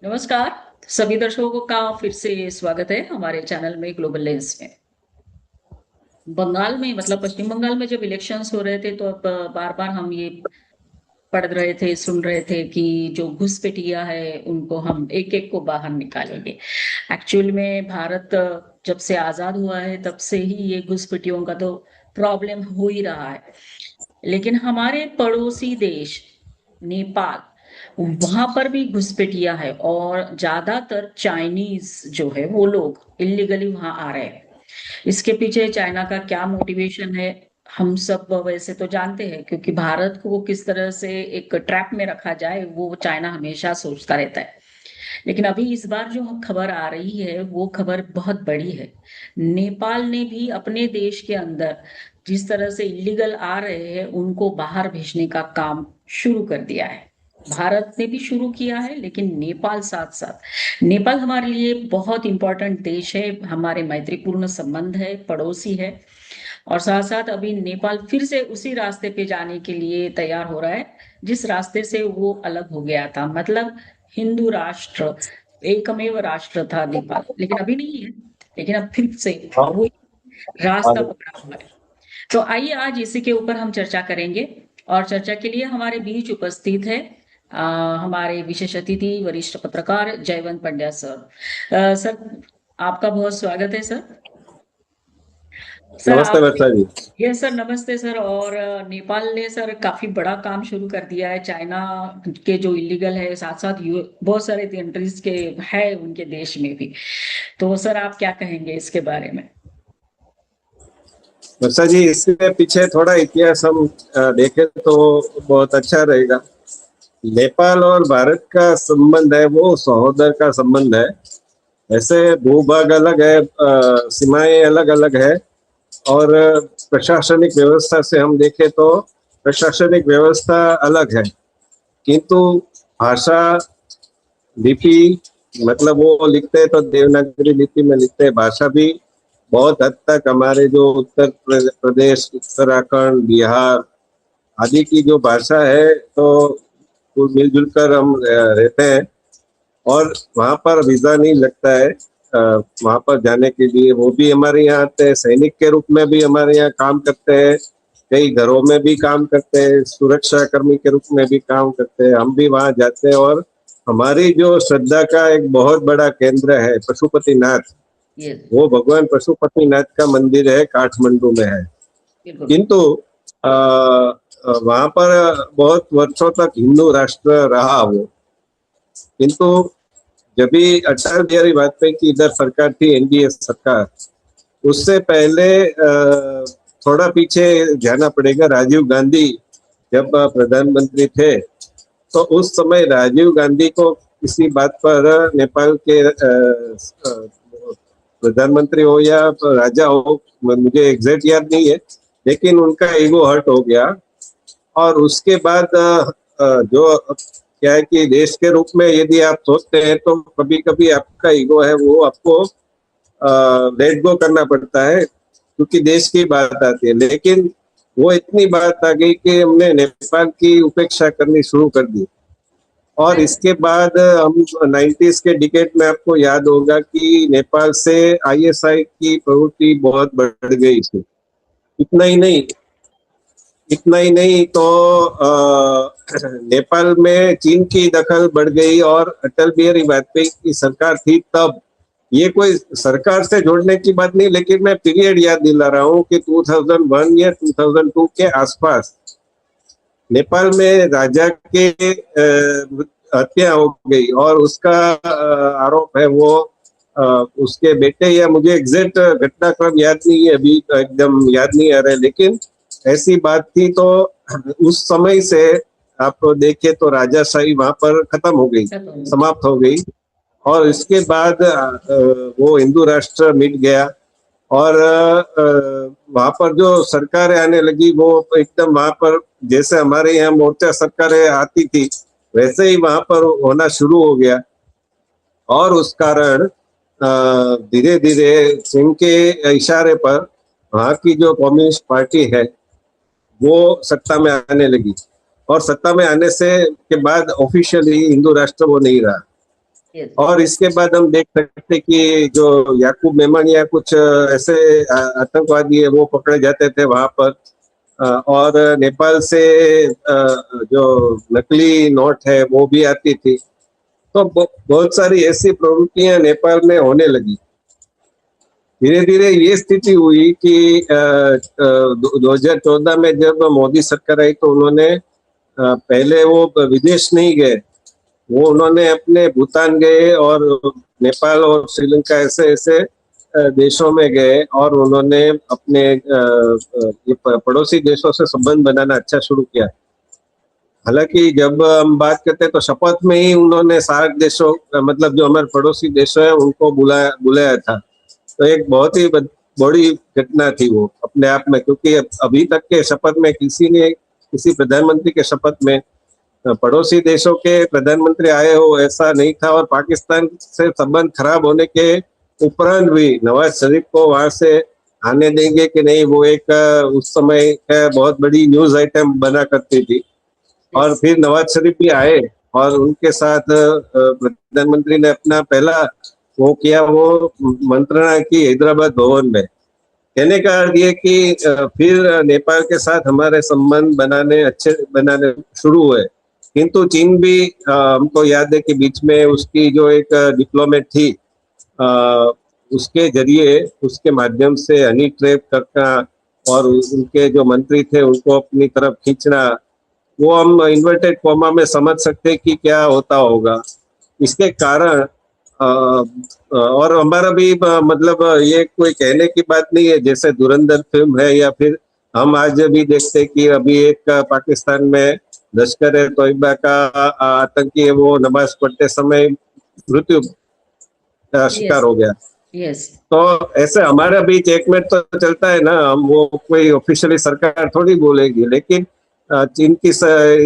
नमस्कार। सभी दर्शकों का फिर से स्वागत है हमारे चैनल में ग्लोबल लेंस में। बंगाल में मतलब पश्चिम बंगाल में जब इलेक्शंस हो रहे थे तो अब बार बार हम ये पढ़ रहे थे, सुन रहे थे कि जो घुसपैठिया है उनको हम एक एक को बाहर निकालेंगे। एक्चुअल में भारत जब से आजाद हुआ है तब से ही ये घुसपैठियों का तो प्रॉब्लम हो ही रहा है। लेकिन हमारे पड़ोसी देश नेपाल, वहां पर भी घुसपैठिया है और ज्यादातर चाइनीज जो है वो लोग इलीगली वहां आ रहे हैं। इसके पीछे चाइना का क्या मोटिवेशन है हम सब वैसे तो जानते हैं, क्योंकि भारत को किस तरह से एक ट्रैप में रखा जाए वो चाइना हमेशा सोचता रहता है। लेकिन अभी इस बार जो खबर आ रही है वो खबर बहुत बड़ी है। नेपाल ने भी अपने देश के अंदर जिस तरह से इलीगल आ रहे हैं उनको बाहर भेजने का काम शुरू कर दिया है। भारत ने भी शुरू किया है लेकिन नेपाल साथ साथ। नेपाल हमारे लिए बहुत इंपॉर्टेंट देश है, हमारे मैत्रीपूर्ण संबंध है, पड़ोसी है। और साथ साथ अभी नेपाल फिर से उसी रास्ते पे जाने के लिए तैयार हो रहा है जिस रास्ते से वो अलग हो गया था। मतलब हिंदू राष्ट्र, एकमेव राष्ट्र था नेपाल, लेकिन अभी नहीं है। लेकिन अब फिर से हाँ। वो रास्ता हाँ। पकड़ा हुआ है। तो आइए आज इसी के ऊपर हम चर्चा करेंगे। और चर्चा के लिए हमारे बीच उपस्थित है हमारे विशेष अतिथि वरिष्ठ पत्रकार जयवंत पंड्या सर। सर, आपका बहुत स्वागत है सर। सर नमस्ते आप, वर्षा जी। यस सर, नमस्ते सर। और नेपाल ने सर काफी बड़ा काम शुरू कर दिया है। चाइना के जो इलीगल है साथ साथ बहुत सारे कंट्रीज के है उनके देश में भी। तो सर आप क्या कहेंगे इसके बारे में? वर्षा जी, इसके पीछे थोड़ा इतिहास हम देखें तो बहुत अच्छा रहेगा। नेपाल और भारत का संबंध है वो सहोदर का संबंध है। ऐसे भूभाग अलग है, सीमाएं अलग अलग है। और प्रशासनिक व्यवस्था से हम देखें तो प्रशासनिक व्यवस्था अलग है, किंतु भाषा, लिपि, मतलब वो लिखते हैं तो देवनागरी लिपि में लिखते हैं। भाषा भी बहुत हद तक हमारे जो उत्तर प्रदेश, उत्तराखंड, बिहार आदि की जो भाषा है तो मिलजुल कर हम रहते हैं। और वहाँ पर वीजा नहीं लगता है। वहाँ पर जाने के लिए वो भी हमारे यहाँ आते हैं, सैनिक के रूप में भी हमारे यहाँ काम करते हैं, कई घरों में भी काम करते हैं, सुरक्षा कर्मी के रूप में भी काम करते हैं। हम भी वहाँ जाते हैं। और हमारी जो श्रद्धा का एक बहुत बड़ा केंद्र है पशुपतिनाथ, ये वो भगवान पशुपतिनाथ का मंदिर है, काठमांडू में है। बिल्कुल। किंतु वहां पर बहुत वर्षों तक हिंदू राष्ट्र रहा वो। किंतु जब भी अटल बिहारी वाजपेयी की इधर सरकार थी, एनडीए सरकार, उससे पहले थोड़ा पीछे जाना पड़ेगा। राजीव गांधी जब प्रधानमंत्री थे तो उस समय राजीव गांधी को किसी बात पर नेपाल के प्रधानमंत्री हो या राजा हो, मुझे एग्जैक्ट याद नहीं है, लेकिन उनका ईगो हर्ट हो गया। और उसके बाद जो क्या है कि देश के रूप में यदि आप सोचते हैं तो कभी कभी आपका ईगो है वो आपको लेट गो करना पड़ता है, क्योंकि देश की बात आती है। लेकिन वो इतनी बात आ गई कि हमने नेपाल की उपेक्षा करनी शुरू कर दी। और सर, इसके बाद हम 90s के डिकेड में, आपको याद होगा कि नेपाल से आईएसआई की प्रवृत्ति बहुत बढ़ गई थी। इतना ही नहीं, इतना ही नहीं तो नेपाल में चीन की दखल बढ़ गई। और अटल बिहारी वाजपेयी की सरकार थी तब, ये कोई सरकार से जोड़ने की बात नहीं, लेकिन मैं पीरियड याद दिला रहा हूँ कि 2001 या 2002 के आसपास नेपाल में राजा के हत्या हो गई। और उसका आरोप है वो उसके बेटे, या मुझे एग्जैक्ट घटनाक्रम याद नहीं है अभी, तो एकदम याद नहीं आ रहा है, लेकिन ऐसी बात थी। तो उस समय से आप देखें तो राजाशाही वहां पर खत्म हो गई, समाप्त हो गई। और इसके बाद वो हिंदू राष्ट्र मिट गया। और वहां पर जो सरकारें आने लगी वो एकदम वहां पर, जैसे हमारे यहाँ मोर्चा सरकारें आती थी वैसे ही वहां पर होना शुरू हो गया। और उस कारण धीरे धीरे सिंह के इशारे पर वहां की जो कम्युनिस्ट पार्टी है वो सत्ता में आने लगी। और सत्ता में आने से के बाद ऑफिशियली हिंदू राष्ट्र वो नहीं रहा। यस। और इसके बाद हम देख सकते कि जो याकूब मेमन या कुछ ऐसे आतंकवादी है वो पकड़े जाते थे वहां पर। और नेपाल से जो नकली नोट है वो भी आती थी। तो बहुत सारी ऐसी प्रवृत्तियां नेपाल में होने लगी। धीरे धीरे ये स्थिति हुई कि 2014 में जब मोदी सरकार आई तो उन्होंने पहले वो विदेश नहीं गए। वो उन्होंने अपने भूटान गए और नेपाल और श्रीलंका ऐसे ऐसे देशों में गए और उन्होंने अपने ये पड़ोसी देशों से संबंध बनाना अच्छा शुरू किया। हालांकि जब हम बात करते हैं तो शपथ में ही उन्होंने सार्क देशों मतलब जो हमारे पड़ोसी देश है उनको बुलाया बुलाया था। तो एक बहुत ही बड़ी घटना थी वो अपने आप में, क्योंकि अभी तक के शपथ में किसी ने किसी प्रधानमंत्री के शपथ में पड़ोसी देशों के प्रधानमंत्री आए हो ऐसा नहीं था। और पाकिस्तान से संबंध खराब होने के उपरांत भी नवाज शरीफ को वहां से आने देंगे कि नहीं, वो एक उस समय बहुत बड़ी न्यूज आइटम बना करती थी। और यस। फिर नवाज शरीफ भी आए और उनके साथ प्रधानमंत्री ने अपना पहला वो किया, वो मंत्रणा की हैदराबाद भवन में। कहने का अर्थ ये कि फिर नेपाल के साथ हमारे संबंध बनाने अच्छे बनाने शुरू हुए। किंतु चीन भी हमको याद है कि बीच में उसकी जो एक डिप्लोमेट थी, उसके जरिए उसके माध्यम से हनी ट्रैप करना और उनके जो मंत्री थे उनको अपनी तरफ खींचना, वो हम इन्वर्टेड कॉमा में समझ सकते हैं कि क्या होता होगा। इसके कारण और हमारा भी मतलब ये कोई कहने की बात नहीं है, जैसे धुरंधर फिल्म है या फिर हम आज भी देखते हैं कि अभी एक पाकिस्तान में लश्कर ए तोयबा का आतंकी है, वो नमाज पढ़ते समय मृत्यु यस। शिकार हो गया। यस। तो ऐसे हमारे बीच एक मिनट तो चलता है ना, हम वो कोई ऑफिशियली सरकार थोड़ी बोलेगी, लेकिन चीन की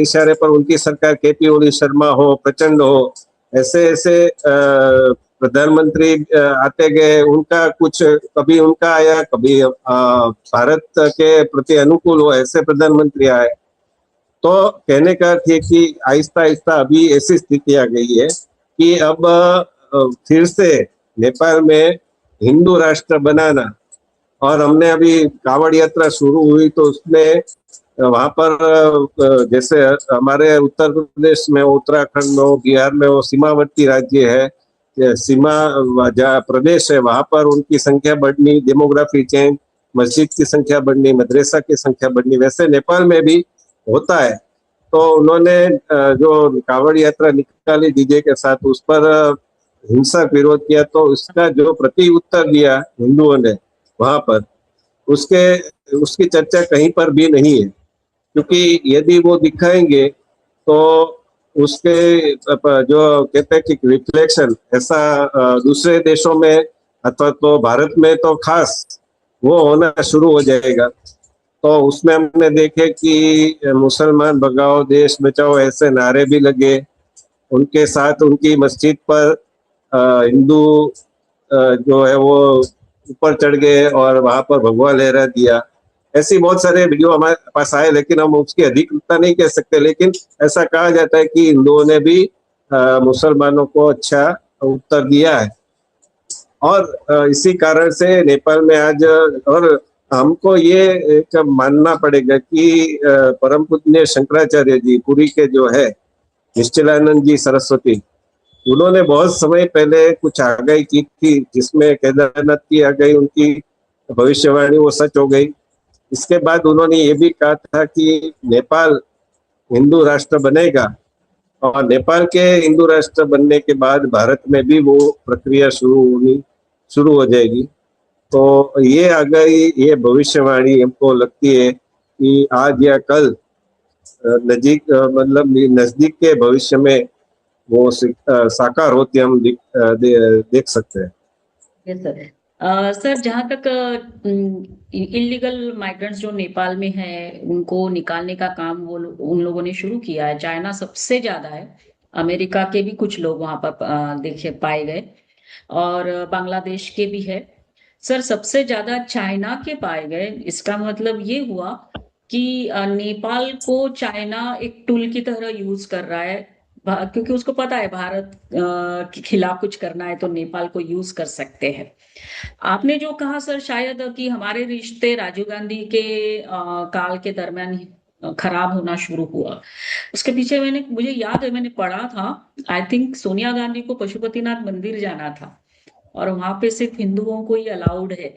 इशारे पर उनकी सरकार केपी ओली शर्मा हो, प्रचंड हो, ऐसे ऐसे प्रधानमंत्री आते गए। उनका कुछ कभी उनका आया, कभी भारत के प्रति अनुकूल हो, ऐसे प्रधानमंत्री आए। तो कहने का अर्थ ये कि आहिस्ता आहिस्ता अभी ऐसी स्थिति आ गई है कि अब फिर से नेपाल में हिंदू राष्ट्र बनाना। और हमने अभी कांवड़ यात्रा शुरू हुई तो उसमें वहां पर जैसे हमारे उत्तर प्रदेश में, उत्तराखंड में हो, बिहार में हो, सीमावर्ती राज्य है, सीमा जहाँ प्रदेश है वहां पर उनकी संख्या बढ़नी, डेमोग्राफी चेंज, मस्जिद की संख्या बढ़नी, मदरसा की संख्या बढ़नी, वैसे नेपाल में भी होता है। तो उन्होंने जो कांवड़ यात्रा निकाली डीजे के साथ, उस पर हिंसक विरोध किया। तो उसका जो प्रति उत्तर दिया हिंदुओं ने वहां पर, उसके उसकी चर्चा कहीं पर भी नहीं है। क्योंकि यदि वो दिखाएंगे तो उसके जो कहते हैं कि रिफ्लेक्शन ऐसा दूसरे देशों में अथवा तो भारत में तो खास वो होना शुरू हो जाएगा। तो उसमें हमने देखे कि मुसलमान भगाओ देश बचाओ ऐसे नारे भी लगे। उनके साथ उनकी मस्जिद पर हिंदू जो है वो ऊपर चढ़ गए और वहां पर भगवा लहरा दिया। ऐसी बहुत सारे वीडियो हमारे पास आए, लेकिन हम उसकी अधिकृतता नहीं कह सकते। लेकिन ऐसा कहा जाता है कि हिंदुओं ने भी मुसलमानों को अच्छा उत्तर दिया है। और इसी कारण से नेपाल में आज और हमको ये एक मानना पड़ेगा कि परम पूज्य शंकराचार्य जी पुरी के जो है निश्चलानंद जी सरस्वती, उन्होंने बहुत समय पहले कुछ आगाही की थी जिसमें केदारनाथ की आगाही उनकी भविष्यवाणी वो सच हो गई। इसके बाद उन्होंने ये भी कहा था कि नेपाल हिंदू राष्ट्र बनेगा और नेपाल के हिंदू राष्ट्र बनने के बाद भारत में भी वो प्रक्रिया शुरू हो जाएगी। तो ये आगाही, ये भविष्यवाणी हमको लगती है कि आज या कल नजीक मतलब नजदीक के भविष्य में वो साकार होती हम देख सकते हैं। Yes sir. सर, जहाँ तक इलीगल माइग्रेंट्स जो नेपाल में हैं उनको निकालने का काम उन लोगों ने शुरू किया है। चाइना सबसे ज्यादा है। अमेरिका के भी कुछ लोग वहां पर देखे पाए गए, और बांग्लादेश के भी है। सर, सबसे ज्यादा चाइना के पाए गए। इसका मतलब ये हुआ कि नेपाल को चाइना एक टूल की तरह यूज कर रहा है क्योंकि उसको पता है भारत के खिलाफ कुछ करना है तो नेपाल को यूज कर सकते हैं। आपने जो कहा सर, शायद कि हमारे रिश्ते राजीव गांधी के काल के दरमियान ही खराब होना शुरू हुआ। उसके पीछे मुझे याद है, मैंने पढ़ा था, आई थिंक सोनिया गांधी को पशुपतिनाथ मंदिर जाना था और वहां पे सिर्फ हिंदुओं को ही अलाउड है।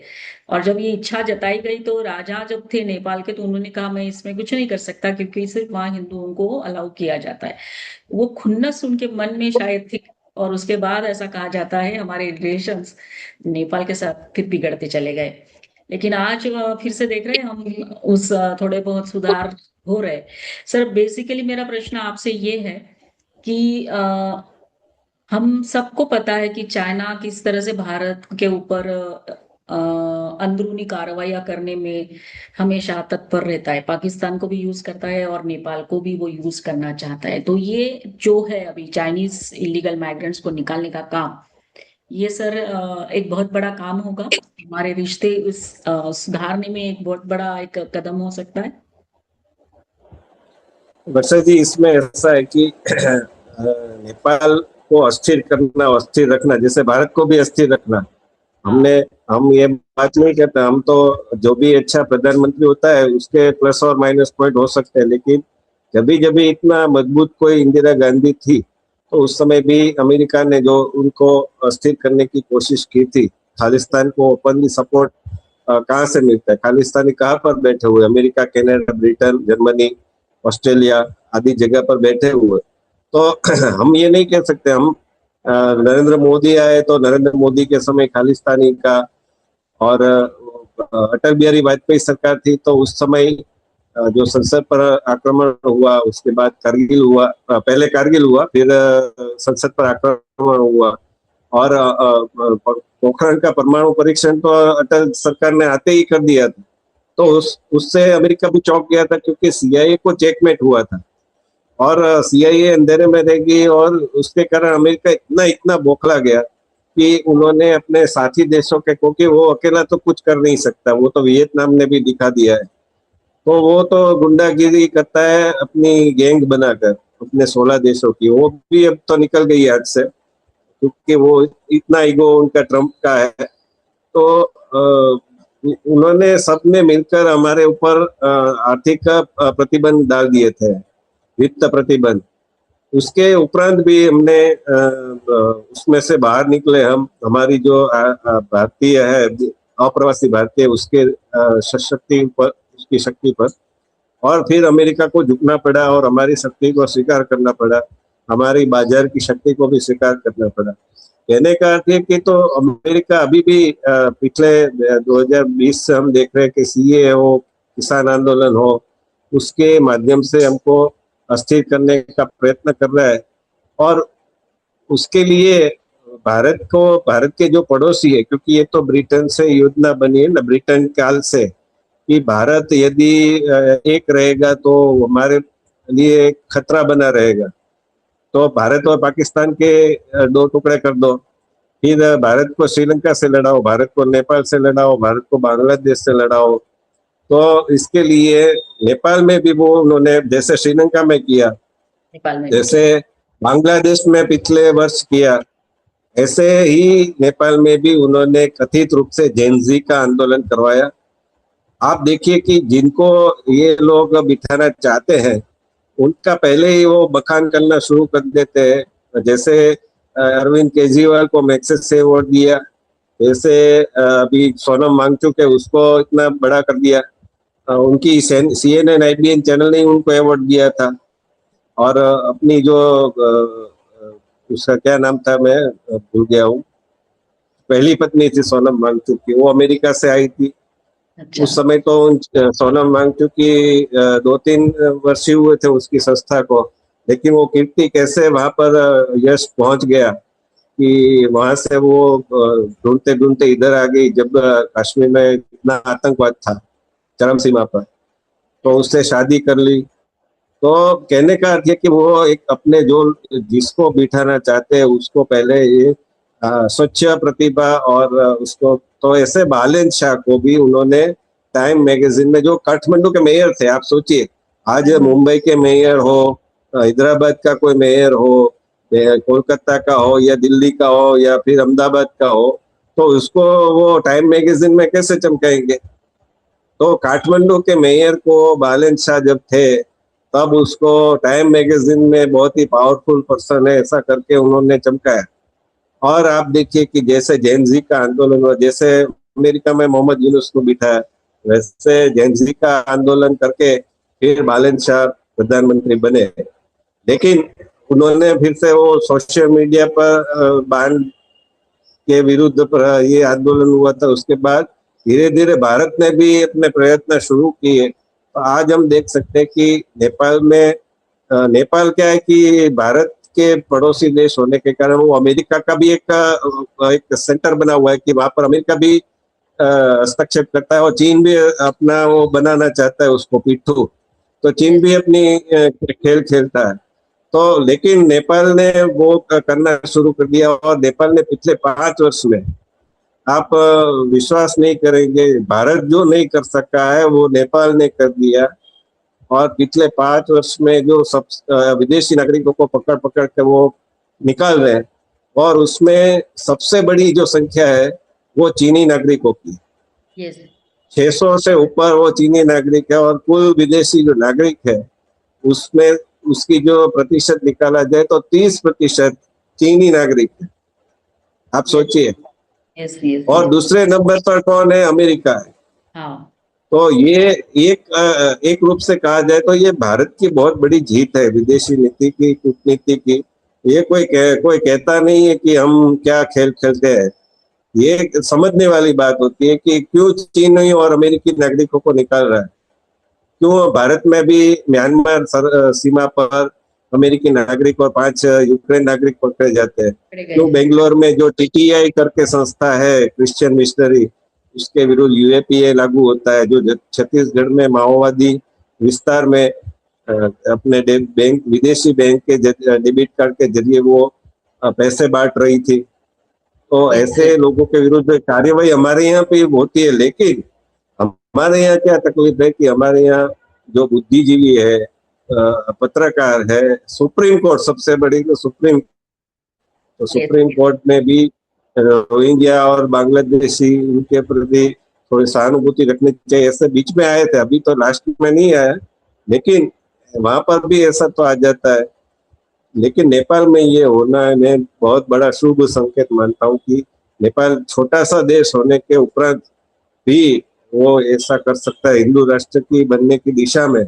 और जब ये इच्छा जताई गई तो राजा जब थे नेपाल के, तो उन्होंने कहा मैं इसमें कुछ नहीं कर सकता क्योंकि सिर्फ वहां हिंदुओं को अलाउ किया जाता है। वो खुन्नस उनके मन में शायद थी, और उसके बाद ऐसा कहा जाता है हमारे रिलेशंस नेपाल के साथ फिर बिगड़ते चले गए। लेकिन आज फिर से देख रहे हैं हम उस थोड़े बहुत सुधार हो रहे। सर बेसिकली मेरा प्रश्न आपसे ये है कि हम सबको पता है कि चाइना किस तरह से भारत के ऊपर अंदरूनी कार्रवाइयां करने में हमेशा तत्पर रहता है, पाकिस्तान को भी यूज करता है और नेपाल को भी वो यूज करना चाहता है। तो ये जो है अभी चाइनीज इलीगल माइग्रेंट्स को निकालने का काम, ये सर एक बहुत बड़ा काम होगा, हमारे रिश्ते इस सुधारने में एक बहुत बड़ा एक कदम हो सकता है। वर्षा जी, इसमें ऐसा है कि नेपाल को अस्थिर करना, अस्थिर रखना, जैसे भारत को भी अस्थिर रखना, हमने हाँ। हम ये बात नहीं कहते। हम तो जो भी अच्छा प्रधानमंत्री होता है उसके प्लस और माइनस पॉइंट हो सकते हैं, लेकिन जब भी इतना मजबूत कोई इंदिरा गांधी थी तो उस समय भी अमेरिका ने जो उनको अस्थिर करने की कोशिश की थी, खालिस्तान को ओपनली सपोर्ट कहाँ से मिलता है? खालिस्तानी कहाँ पर बैठे हुए? America, Canada, Britain, Germany, Australia आदि जगह पर बैठे हुए। तो हम ये नहीं कह सकते। हम नरेंद्र मोदी आए तो नरेंद्र मोदी के समय खालिस्तानी का, और अटल बिहारी वाजपेयी सरकार थी तो उस समय जो संसद पर आक्रमण हुआ, उसके बाद कारगिल हुआ, पहले कारगिल हुआ, फिर संसद पर आक्रमण हुआ, और पोखरण का परमाणु परीक्षण तो अटल सरकार ने आते ही कर दिया था। तो उससे अमेरिका भी चौंक गया था क्योंकि सीआईए को चेकमेट हुआ था, और सीआईए अंधेरे में रह गई, और उसके कारण अमेरिका इतना इतना बौखला गया कि उन्होंने अपने साथी देशों के, क्योंकि वो अकेला तो कुछ कर नहीं सकता, वो तो वियतनाम ने भी दिखा दिया है, तो वो तो गुंडागिरी करता है अपनी गैंग बनाकर अपने 16 देशों की, वो भी अब तो निकल गई हाथ से क्योंकि वो इतना ईगो उनका ट्रम्प का है। तो उन्होंने सबने मिलकर हमारे ऊपर आर्थिक प्रतिबंध डाल दिए थे, वित्त प्रतिबंध। उसके उपरांत भी हमने उसमें से बाहर निकले। हम, हमारी जो भारतीय है, अप्रवासी भारतीय, उसके शक्ति पर, उसकी शक्ति पर, और फिर अमेरिका को झुकना पड़ा और हमारी शक्ति को स्वीकार करना पड़ा, हमारी बाजार की शक्ति को भी स्वीकार करना पड़ा। कहने का अर्थ है कि तो अमेरिका अभी भी पिछले 2020 से हम देख रहे हैं कि सीए हो, किसान आंदोलन हो, उसके माध्यम से हमको अस्थिर करने का प्रयत्न कर रहा है। और उसके लिए भारत के जो पड़ोसी है, क्योंकि ये तो ब्रिटेन से योजना बनी है ना, ब्रिटेन काल से, कि भारत यदि एक रहेगा तो हमारे लिए खतरा बना रहेगा। तो भारत और पाकिस्तान के दो टुकड़े कर दो, फिर भारत को श्रीलंका से लड़ाओ, भारत को नेपाल से लड़ाओ, भारत को बांग्लादेश से लड़ाओ। तो इसके लिए नेपाल में भी वो उन्होंने, जैसे श्रीलंका में किया, नेपाल में भी जैसे बांग्लादेश में पिछले वर्ष किया, ऐसे ही नेपाल में भी उन्होंने कथित रूप से जेनजी का आंदोलन करवाया। आप देखिए कि जिनको ये लोग बिठाना चाहते हैं उनका पहले ही वो बखान करना शुरू कर देते हैं। जैसे अरविंद केजरीवाल को मैक्सेस से वोट दिया, जैसे अभी सोनम वांगचुक है, उसको इतना बड़ा कर दिया, उनकी CNN IBN चैनल ने उनको अवार्ड दिया था। और अपनी जो उसका क्या नाम था, मैं भूल गया हूँ, पहली पत्नी थी सोनम वांगचुक की, वो अमेरिका से आई थी। अच्छा। उस समय तो सोनम वांगचुक की 2-3 वर्ष ही हुए थे उसकी संस्था को, लेकिन वो कीर्ति कैसे वहां पर यश पहुंच गया कि वहां से वो ढूंढते ढूंढते इधर आ गई, जब कश्मीर में इतना आतंकवाद था चरम सीमा पर, तो उससे शादी कर ली। तो कहने का अर्थ है कि वो एक अपने जो जिसको बिठाना चाहते हैं उसको पहले ये स्वच्छ प्रतिभा, और उसको तो ऐसे बालेन शाह को भी उन्होंने टाइम मैगजीन में, जो काठमांडू के मेयर थे, आप सोचिए, आज मुंबई के मेयर हो हैदराबाद का कोई मेयर हो, कोलकाता का हो या दिल्ली का हो या फिर अहमदाबाद का हो, तो उसको वो टाइम मैगजीन में कैसे चमकाएंगे? तो काठमांडू के मेयर को बालन शाह जब थे, तब उसको टाइम मैगजीन में बहुत ही पावरफुल पर्सन है ऐसा करके उन्होंने चमकाया। और आप देखिए कि जैसे जेनजी का आंदोलन हुआ, जैसे अमेरिका में मोहम्मद यूनुस को बिठाया, वैसे जेनजी का आंदोलन करके फिर बालन शाह प्रधानमंत्री बने। लेकिन उन्होंने फिर से वो सोशल मीडिया पर बांध के विरुद्ध ये आंदोलन हुआ था। उसके बाद धीरे धीरे भारत ने भी अपने प्रयत्न शुरू किए। तो आज हम देख सकते हैं कि नेपाल में नेपाल क्या है कि भारत के पड़ोसी देश होने के कारण वो अमेरिका का भी एक सेंटर बना हुआ है कि वहां पर अमेरिका भी हस्तक्षेप करता है, और चीन भी अपना वो बनाना चाहता है उसको पिट्ठू। तो चीन यस, भी अपनी खेल खेलता है। तो लेकिन नेपाल ने वो करना शुरू कर दिया, और नेपाल ने पिछले 5 वर्ष में, आप विश्वास नहीं करेंगे, भारत जो नहीं कर सका है वो नेपाल ने कर दिया। और पिछले 5 वर्ष में जो सब विदेशी नागरिकों को पकड़ पकड़ के वो निकाल रहे हैं, और उसमें सबसे बड़ी जो संख्या है वो चीनी नागरिकों की। यस, 600 से ऊपर वो चीनी नागरिक है, और कुल विदेशी जो नागरिक है उसमें उसकी जो प्रतिशत निकाला जाए तो 30% चीनी नागरिक है। आप यस, सोचिए। यस, यस, और यस। दूसरे नंबर पर कौन है? अमेरिका है। हाँ। तो ये एक रूप से कहा जाए तो ये भारत की बहुत बड़ी जीत है, विदेशी नीति की, कूटनीति की। ये कोई कहता नहीं है कि हम क्या खेल खेलते हैं। ये समझने वाली बात होती है कि क्यों चीनी और अमेरिकी नागरिकों को निकाल रहा है। क्यों भारत में भी म्यांमार सीमा पर अमेरिकी नागरिक और 5 यूक्रेन नागरिक पकड़े जाते हैं? पकड़े गए क्यों हैं। बेंगलोर में जो टीटीआई करके संस्था है, क्रिश्चियन मिशनरी, उसके विरुद्ध यूएपीए लागू होता है, जो छत्तीसगढ़ में माओवादी विस्तार में अपने बैंक, विदेशी बैंक के डेबिट कार्ड के जरिए वो पैसे बांट रही थी। तो यस, ऐसे लोगों के विरुद्ध कार्यवाही हमारे यहाँ पे होती है। लेकिन हमारे यहाँ क्या तकलीफ है कि हमारे यहाँ जो बुद्धिजीवी है, पत्रकार है, सुप्रीम कोर्ट सबसे बड़ी, तो यस, सुप्रीम कोर्ट में भी रोहिंग्या और बांग्लादेशी उनके प्रति थोड़ी सहानुभूति रखनी चाहिए। ऐसे बीच में आए थे, अभी तो लास्ट में नहीं आया, लेकिन वहां पर भी ऐसा तो आ जाता है। लेकिन नेपाल में ये होना है, मैं बहुत बड़ा शुभ संकेत मानता हूँ कि नेपाल छोटा सा देश होने के उपरांत भी वो ऐसा कर सकता है हिंदू राष्ट्र की बनने की दिशा में।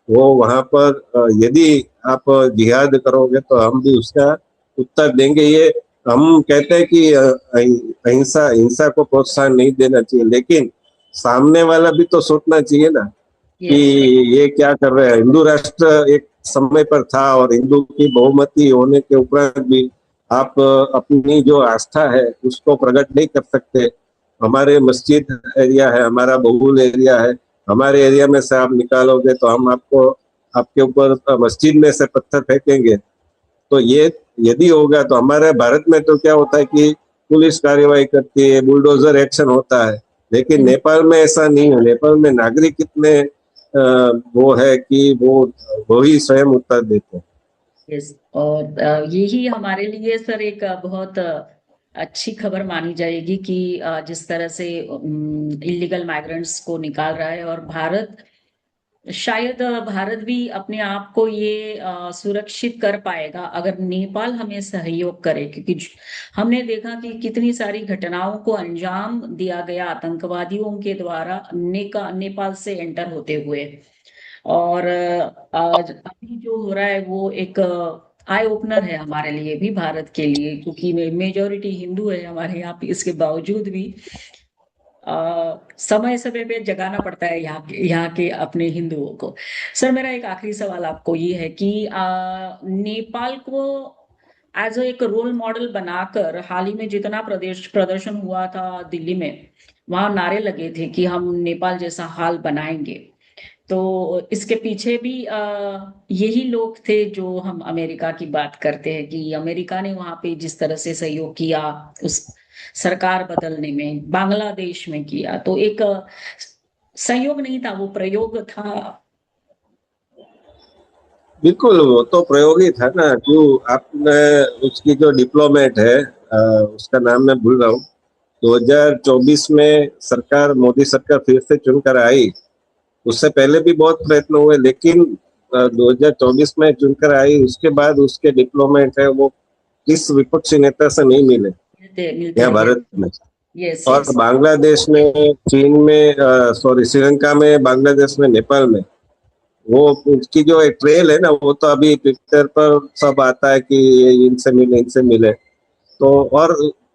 वो वहां पर यदि आप जिहाद करोगे तो हम भी उसका उत्तर देंगे। ये हम कहते हैं कि अहिंसा हिंसा को प्रोत्साहन नहीं देना चाहिए, लेकिन सामने वाला भी तो सोचना चाहिए ना कि यस, ये क्या कर रहे हैं। हिंदू राष्ट्र एक समय पर था, और हिंदू की बहुमती होने के उपरांत भी आप अपनी जो आस्था है उसको प्रकट नहीं कर सकते। हमारे मस्जिद एरिया है, हमारा बहुल एरिया है, हमारे एरिया में से आप निकालोगे तो हम आपको आपके ऊपर मस्जिद में से पत्थर फेंकेंगे। तो ये यदि होगा तो हमारे भारत में तो क्या होता है कि पुलिस कार्रवाई करती है, बुलडोजर एक्शन होता है। लेकिन नेपाल में ऐसा नहीं है। नेपाल में नागरिक इतने वो है कि वो ही स्वयं उत्तर देते हैं। यस। और यही हमारे लिए सर एक बहुत अच्छी खबर मानी जाएगी कि जिस तरह से इलीगल माइग्रेंट्स को निकाल रहा है, और भारत शायद भारत भी अपने आप को ये सुरक्षित कर पाएगा अगर नेपाल हमें सहयोग करे, क्योंकि हमने देखा कि कितनी सारी घटनाओं को अंजाम दिया गया आतंकवादियों के द्वारा नेपाल से एंटर होते हुए। और आज अभी जो हो रहा है वो एक आई ओपनर है हमारे लिए भी, भारत के लिए, क्योंकि मेजोरिटी हिंदू है हमारे यहाँ पे। इसके बावजूद भी समय समय पे जगाना पड़ता है यहाँ के अपने हिंदुओं को। सर, मेरा एक आखिरी सवाल आपको ये है कि नेपाल को एज एक रोल मॉडल बनाकर हाल ही में जितना प्रदेश प्रदर्शन हुआ था दिल्ली में, वहां नारे लगे थे कि हम नेपाल जैसा हाल बनाएंगे। तो इसके पीछे भी यही लोग थे जो हम अमेरिका की बात करते हैं कि अमेरिका ने वहां पे जिस तरह से सहयोग किया उस सरकार बदलने में, बांग्लादेश में किया, तो एक सहयोग नहीं था, वो प्रयोग था। बिल्कुल वो तो प्रयोग ही था ना। क्यों आपने उसकी जो डिप्लोमेट है उसका नाम मैं भूल रहा हूँ। 2024 में सरकार, मोदी सरकार फिर से चुनकर आई। उससे पहले भी बहुत प्रयत्न हुए, लेकिन 2024 में चुनकर आई, उसके बाद उसके डिप्लोमेट है वो किस विपक्षी नेता से नहीं मिले मिलते मिलते यहाँ रहे। भारत में। यस और यस। बांग्लादेश में, चीन में, सॉरी श्रीलंका में, बांग्लादेश में, नेपाल में, वो उसकी जो एक ट्रेल है ना, वो तो अभी ट्विटर पर सब आता है कि ये इनसे मिले, इनसे मिले। तो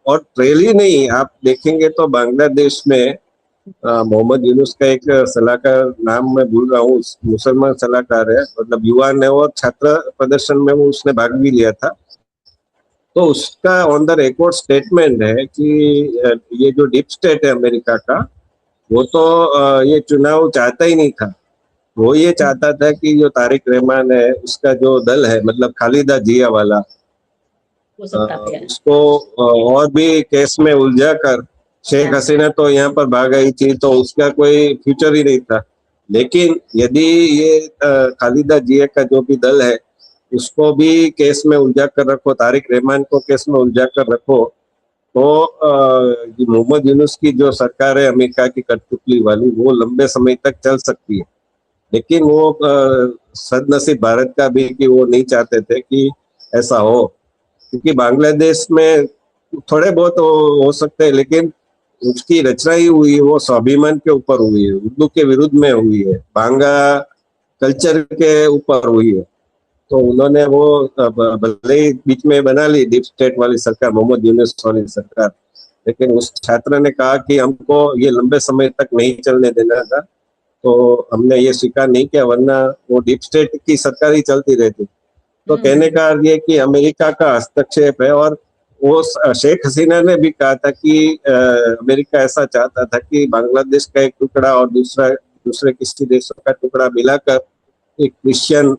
और ट्रेल ही नहीं, आप देखेंगे तो बांग्लादेश में मोहम्मद यूनुस का एक सलाहकार, नाम मैं भूल रहा हूँ, मुसलमान सलाहकार है, मतलब युवा ने, और छात्र प्रदर्शन में वो उसने भाग भी लिया था। तो उसका ऑन द रिकॉर्ड स्टेटमेंट है कि ये जो डीप स्टेट है अमेरिका का, वो तो ये चुनाव चाहता ही नहीं था। वो ये चाहता था कि जो तारिक रहमान है उसका जो दल है, मतलब खालिदा जिया वाला, वो सत्ता पे है। उसको और भी केस में उलझा कर, शेख हाँ। हसीना तो यहाँ पर भाग आई थी, तो उसका कोई फ्यूचर ही नहीं था। लेकिन यदि ये खालिदा जिया का जो भी दल है उसको भी केस में उलझा कर रखो, तारिक रहमान को केस में उलझा कर रखो, तो ये मोहम्मद यूनुस की जो सरकार है अमेरिका की कठपुतली वाली, वो लंबे समय तक चल सकती है। लेकिन वो सदनसीब भारत का भी कि वो नहीं चाहते थे कि ऐसा हो, क्योंकि बांग्लादेश में थोड़े बहुत हो सकते हैं, लेकिन उसकी रचना ही हुई है वो स्वाभिमान के ऊपर हुई है, उर्दू के विरुद्ध में हुई है, बांगा कल्चर के ऊपर हुई है। तो उन्होंने वो भले ही बीच में बना ली डीप स्टेट वाली सरकार, मोहम्मद यूनुस वाली सरकार, लेकिन उस छात्र ने कहा कि हमको ये लंबे समय तक नहीं चलने देना था, तो हमने ये स्वीकार नहीं किया, वरना वो डीप स्टेट की सरकार ही चलती रहती। तो कहने हम्म। का अर्थ ये कि अमेरिका का हस्तक्षेप है। और वो शेख हसीना ने भी कहा था कि अमेरिका ऐसा चाहता था कि बांग्लादेश का एक टुकड़ा और दूसरा दूसरे किसी देशों का टुकड़ा मिलाकर एक क्रिश्चियन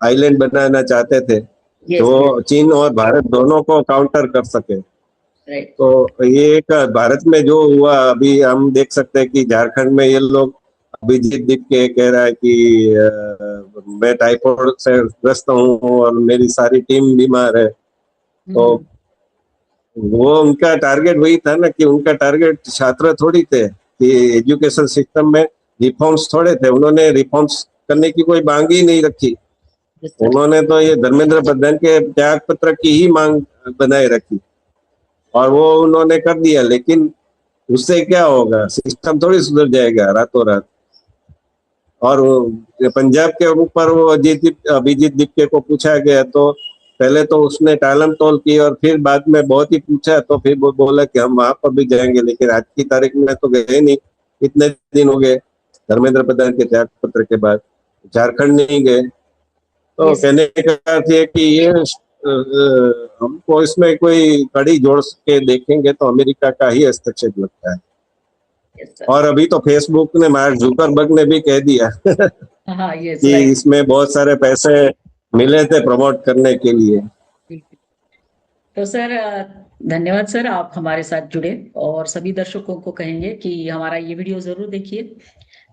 आइलैंड बनाना चाहते थे, यस यस। जो चीन और भारत दोनों को काउंटर कर सके। राइट। तो ये एक भारत में जो हुआ, अभी हम देख सकते हैं कि झारखंड में ये लोग, अभिजीत दीप के कह रहा है कि मैं टाइफाइड से ग्रस्त हूँ और मेरी सारी टीम बीमार है। तो हम्म। वो उनका टारगेट वही था ना, कि उनका टारगेट छात्र थोड़ी थे, कि एजुकेशन सिस्टम में रिफॉर्म्स थोड़े थे। उन्होंने रिफॉर्म्स करने की कोई मांग ही नहीं रखी। Yes sir. उन्होंने तो ये धर्मेंद्र प्रधान के त्याग पत्र की ही मांग बनाए रखी, और वो उन्होंने कर दिया। लेकिन उससे क्या होगा, सिस्टम थोड़ी सुधर जाएगा रातों रात। और पंजाब के ऊपर वो अभिजीत दीपके को पूछा गया, तो पहले तो उसने टालम टोल की, और फिर बाद में बहुत ही पूछा, तो फिर वो बोला कि हम वहां पर भी जाएंगे, लेकिन आज की तारीख में तो गए नहीं। इतने दिन हो गए धर्मेंद्र प्रधान के त्याग पत्र के बाद, झारखंड नहीं गए। तो यस कहने का अर्थ है कि ये हमको इसमें कोई कड़ी जोड़ के देखेंगे तो अमेरिका का ही हस्तक्षेप लगता है। Yes sir. और अभी तो फेसबुक ने, मार्क जुकरबर्ग ने भी कह दिया हाँ यस कि राइट। इसमें बहुत सारे पैसे मिले थे प्रमोट करने के लिए। तो सर धन्यवाद सर, आप हमारे साथ जुड़े। और सभी दर्शकों को कहेंगे कि हमारा ये वीडियो जरूर देखिए,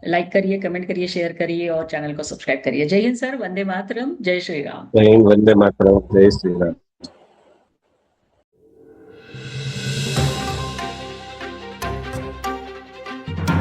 लाइक करिए, कमेंट करिए, शेयर करिए और चैनल को सब्सक्राइब करिए। जय हिंद सर, वंदे मातरम, जय श्री राम। जय हिंद, वंदे मातरम, जय श्री राम।